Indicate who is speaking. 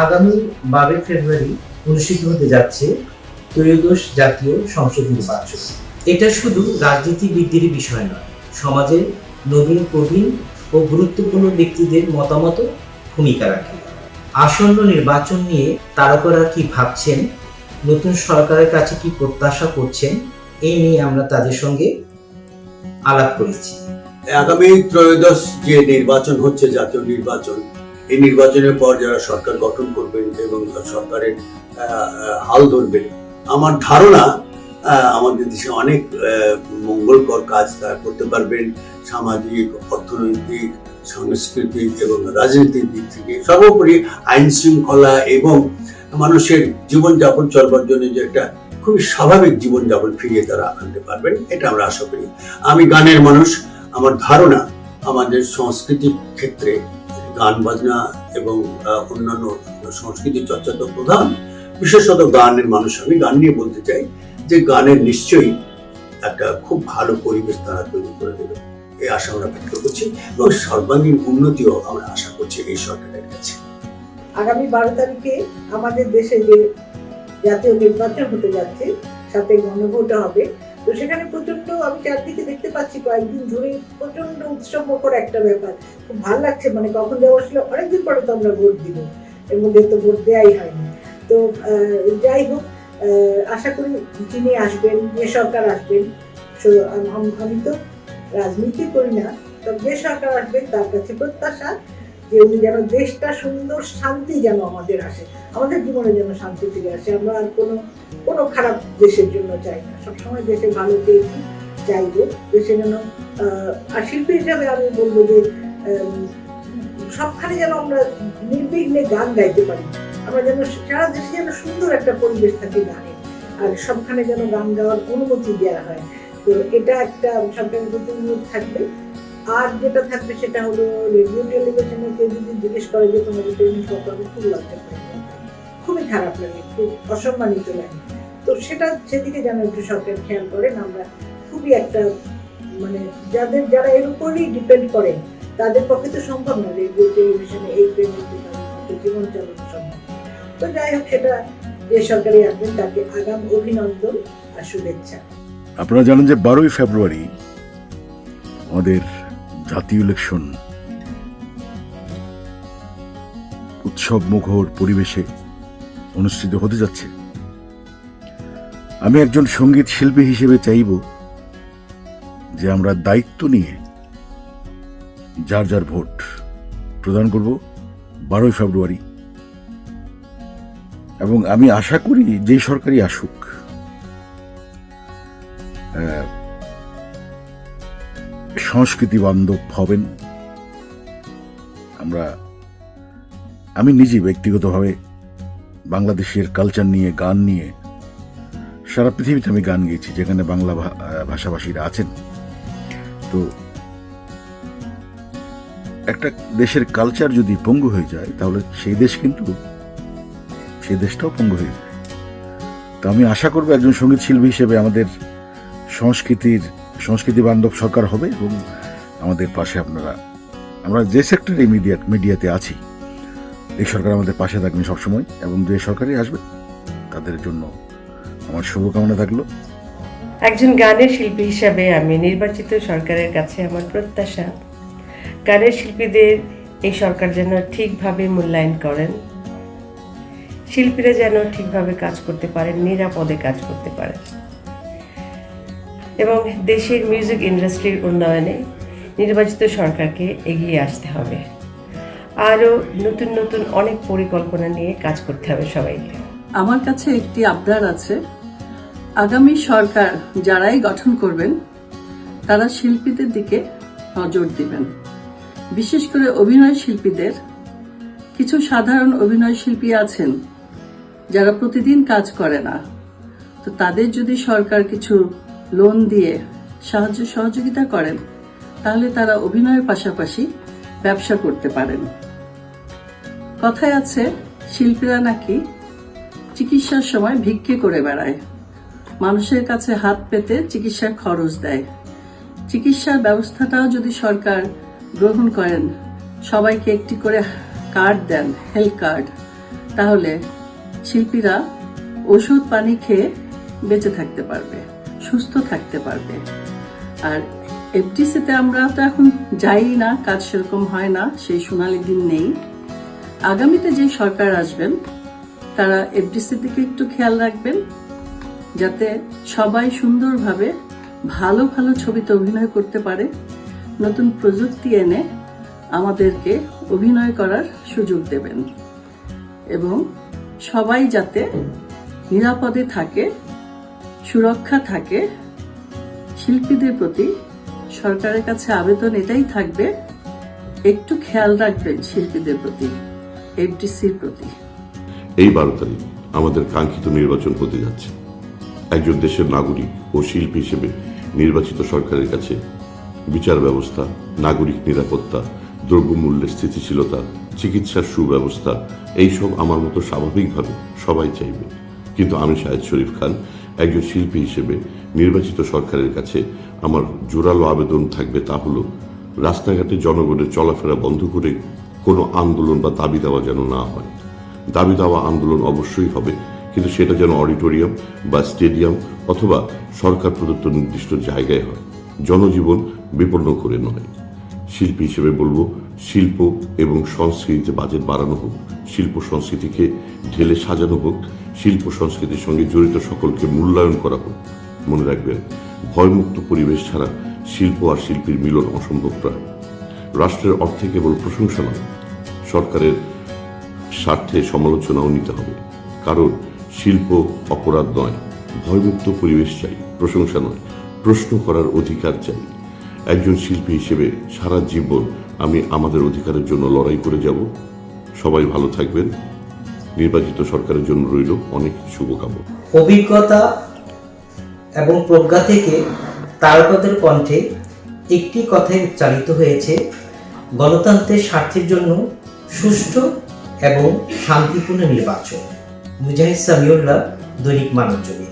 Speaker 1: আগামী 12 ফেব্রুয়ারি অনুষ্ঠিত হতে যাচ্ছে ত্রয়োদশ জাতীয় সংসদ নির্বাচন। এটা শুধু রাজনীতিবিদদের বিষয় নয়, সমাজের নবীন প্রবীণ ও গুরুত্বপূর্ণ ব্যক্তিদের মতামত ভূমিকা রাখে। আসন্ন নির্বাচন নিয়ে তারকারা কি ভাবছেন, নতুন সরকারের কাছে কি প্রত্যাশা করছেন, এই নিয়ে আমরা তাদের সঙ্গে আলাপ করেছি।
Speaker 2: আগামী ত্রয়োদশ যে নির্বাচন হচ্ছে, জাতীয় নির্বাচন, এই নির্বাচনের পর যারা সরকার গঠন করবেন এবং সরকারের হাল ধরবেন, আমার ধারণা আমাদের দেশে অনেক মঙ্গলকর কাজ তারা করতে পারবেন। সামাজিক, অর্থনৈতিক, সাংস্কৃতিক এবং রাজনৈতিক দিক থেকে, সর্বোপরি আইন শৃঙ্খলা এবং মানুষের জীবনযাপন চলবার জন্য যে একটা খুবই স্বাভাবিক জীবনযাপন ফিরিয়ে তারা আনতে পারবেন, এটা আমরা আশা করি। আমি গানের মানুষ, আমার ধারণা আমাদের সংস্কৃতির ক্ষেত্রে গান বাজনা এবং অন্যান্য সংস্কৃতি চর্চা তো প্রধান, বিশেষত গানের মানুষ। আমি গান নিয়ে বলতে চাই যে গানের নিশ্চয়ই একটা খুব ভালো পরিবেশ তারা তৈরি করে দেবে, এই আশা আমরা ব্যক্ত করছি এবং সর্বাঙ্গীন উন্নতিও আমরা আশা করছি এই সরকারের কাছে।
Speaker 3: আগামী 12 তারিখে আমাদের দেশে যে জাতীয় নির্বাচন হতে যাচ্ছে, সাথে গণভোট হবে, তো সেখানে প্রচন্ড, আমি চারদিকে দেখতে পাচ্ছি কয়েকদিন ধরে প্রচন্ড উৎসবমুখর একটা ব্যাপার। খুব ভালো লাগছে, মানে কখন দেওয়া আসলে অনেকদিন পরে তো আমরা ভোট দিব, এর মধ্যে তো ভোট দেওয়াই হয়নি। তো যাই হোক, আশা করি যিনি আসবেন, যে সরকার আসবেন, আমি তো রাজনীতি করি না, তবে যে সরকার আসবেন তার কাছে প্রত্যাশা যে উনি যেন দেশটা সুন্দর, শান্তি যেন আমাদের আসে, আমাদের জীবনে যেন শান্তি ফিরে আসে। আমরা আর কোনো খারাপ দেশের জন্য চাই না, সবসময় দেশে ভালো পেয়েছি, চাইবো দেশে যেন। আর শিল্পী হিসাবে আমি বলবো যে সবখানে যেন আমরা নির্বিঘ্নে গান গাইতে পারি, আমরা যেন সারা দেশে যেন সুন্দর একটা পরিবেশ থাকে গানের, আর সবখানে যেন গান গাওয়ার অনুমতি দেওয়া হয়। তো এটা একটা সরকারের প্রতি অনুরোধ থাকবে। আর যেটা থাকবে সেটা হলো রেডিও টেলিভিশনে কেউ যদি জিজ্ঞেস করে যে তোমাদের টেলিভিশন সরকার, খুব লজ্জা পাই, খুবই খারাপ লাগে, খুব অসম্মানিত লাগে। তো সেদিকে যেন একটু সরকার খেয়াল করেন। আমরা খুবই একটা, মানে যারা এর উপরই ডিপেন্ড করেন তাদের পক্ষে তো সম্ভব না রেডিও টেলিভিশনে এই পেমেন্ট জীবন চালানো সম্ভব। তো যাই হোক, সেটা যে সরকারি আসবেন তাকে আগাম অভিনন্দন আর শুভেচ্ছা।
Speaker 4: আপনারা জানেন যে 12ই ফেব্রুয়ারি আমাদের জাতীয় ইলেকশন উৎসব মুখর পরিবেশে অনুষ্ঠিত হতে যাচ্ছে। আমি একজন সঙ্গীত শিল্পী হিসেবে চাইব যে আমরা দায়িত্ব নিয়ে যার যার ভোট প্রদান করব 12ই ফেব্রুয়ারি, এবং আমি আশা করি যে সরকারই আসুক সংস্কৃতি বান্ধব হবেন। আমি নিজে ব্যক্তিগতভাবে বাংলাদেশের কালচার নিয়ে, গান নিয়ে সারা পৃথিবীতে আমি গান গেয়েছি যেখানে বাংলা ভাষাভাষীরা আছেন। তো একটা দেশের কালচার যদি পঙ্গু হয়ে যায় তাহলে সেই দেশটাও পঙ্গু হয়ে যায়। তো আমি আশা করবো একজন সঙ্গীত শিল্পী হিসেবে আমাদের সংস্কৃতি বান্ধব সরকার হবে এবং আমাদের পাশে আমরা যে সেক্টরে মিডিয়াতে আছি, এই সরকার আমাদের পাশে থাকবে সবসময়, এবং যে সরকারই আসবে তাদের জন্য আমার শুভকামনা থাকলো।
Speaker 5: একজন গানের শিল্পী হিসাবে আমি নির্বাচিত সরকারের কাছে আমার প্রত্যাশা, গানের শিল্পীদের এই সরকার যেন ঠিকভাবে মূল্যায়ন করেন, শিল্পীরা যেন ঠিকভাবে কাজ করতে পারেন, নিরাপদে কাজ করতে পারেন, এবং দেশের মিউজিক ইন্ডাস্ট্রির উন্নয়নে নির্বাচিত সরকারকে এগিয়ে আসতে হবে। আরও নতুন নতুন অনেক পরিকল্পনা নিয়ে কাজ করতে হবে সবাইকে।
Speaker 6: আমার কাছে একটি আবদার আছে, আগামী সরকার যারাই গঠন করবেন তারা শিল্পীদের দিকে নজর দিবেন, বিশেষ করে অভিনয় শিল্পীদের। কিছু সাধারণ অভিনয় শিল্পী আছেন যারা প্রতিদিন কাজ করে না, তো তাদের যদি সরকার কিছু লোন দিয়ে সহযোগিতা করেন তাহলে তারা অভিনয়ের পাশাপাশি ব্যবসা করতে পারেন। কথায় আছে শিল্পীরা নাকি চিকিৎসার সময় ভিক্ষে করে বেড়ায়, মানুষের কাছে হাত পেতে চিকিৎসার খরচ দেয়। চিকিৎসার ব্যবস্থাটাও যদি সরকার গ্রহণ করেন, সবাইকে একটি করে কার্ড দেন, হেলথ কার্ড, তাহলে শিল্পীরা ওষুধ পানি খেয়ে বেঁচে থাকতে পারবে, সুস্থ থাকতে পারবে। আর এফডিসিতে আমরা তো এখন যাই না, কাজ সেরকম হয় না, সেই সোনালী দিন নেই। আগামীতে যে সরকার আসবেন তারা এফডিসির দিকে একটু খেয়াল রাখবেন, যাতে সবাই সুন্দরভাবে ভালো ভালো ছবিতে অভিনয় করতে পারে, নতুন প্রযুক্তি এনে আমাদেরকে অভিনয় করার সুযোগ দেবেন এবং সবাই যাতে নিরাপদে থাকে, সুরক্ষা থাকে। শিল্পীদের প্রতি সরকারের কাছে আবেদন এটাই থাকবে, একটু খেয়াল রাখবেন শিল্পীদের প্রতি, এফডিসির প্রতি।
Speaker 7: এই 12 তারিখ আমাদের কাঙ্ক্ষিত নির্বাচন হতে যাচ্ছে। একজন দেশের নাগরিক ও শিল্পী হিসেবে নির্বাচিত সরকারের কাছে বিচার ব্যবস্থা, নাগরিক নিরাপত্তা, দ্রব্যমূল্যের স্থিতিশীলতা, চিকিৎসার সুব্যবস্থা, এইসব আমার মতো স্বাভাবিকভাবে সবাই চাইবে। কিন্তু আমি শাহেদ শরীফ খান একজন শিল্পী হিসেবে নির্বাচিত সরকারের কাছে আমার জোরালো আবেদন থাকবে, তা হলো রাস্তাঘাটে জনগণের চলাফেরা বন্ধ করে কোনো আন্দোলন বা দাবি দেওয়া যেন না হয়। দাবি দেওয়া আন্দোলন অবশ্যই হবে, কিন্তু সেটা যেন অডিটোরিয়াম বা স্টেডিয়াম অথবা সরকার প্রদত্ত নির্দিষ্ট জায়গায় হয়, জনজীবন বিপন্ন করে নয়। শিল্পী হিসেবে বলবো, শিল্প এবং সংস্কৃতিতে বাজেট বাড়ানো হোক, শিল্প সংস্কৃতিকে ঢেলে সাজানো হোক, শিল্প সংস্কৃতির সঙ্গে জড়িত সকলকে মূল্যায়ন করা হোক। মনে রাখবেন, ভয়মুক্ত পরিবেশ ছাড়া শিল্প আর শিল্পীর মিলন অসম্ভব প্রায়। রাষ্ট্রের অর্থে কেবল প্রশংসা নয়, সরকারের স্বার্থে সমালোচনাও নিতে হবে। কারণ শিল্প অপরাধ নয়, ভয়মুক্ত পরিবেশ চাই, প্রশংসা নয়, প্রশ্ন করার অধিকার চাই। একজন শিল্পী হিসেবে সারা জীবন আমি আমাদের অধিকারের জন্য লড়াই করে যাব। সবাই ভালো থাকবেন। নির্বাচিত সরকারের জন্য রইল অনেক শুভকামনা।
Speaker 1: অভিজ্ঞতা এবং প্রজ্ঞা থেকে তারকাদের কণ্ঠে একটি কথাই উচ্চারিত হয়েছে: গণতন্ত্রের স্বার্থের জন্য সুষ্ঠু এবং শান্তিপূর্ণ নির্বাচন। মুজাহিদ সামিউল্লাহ, দৈনিক মানবজমিন।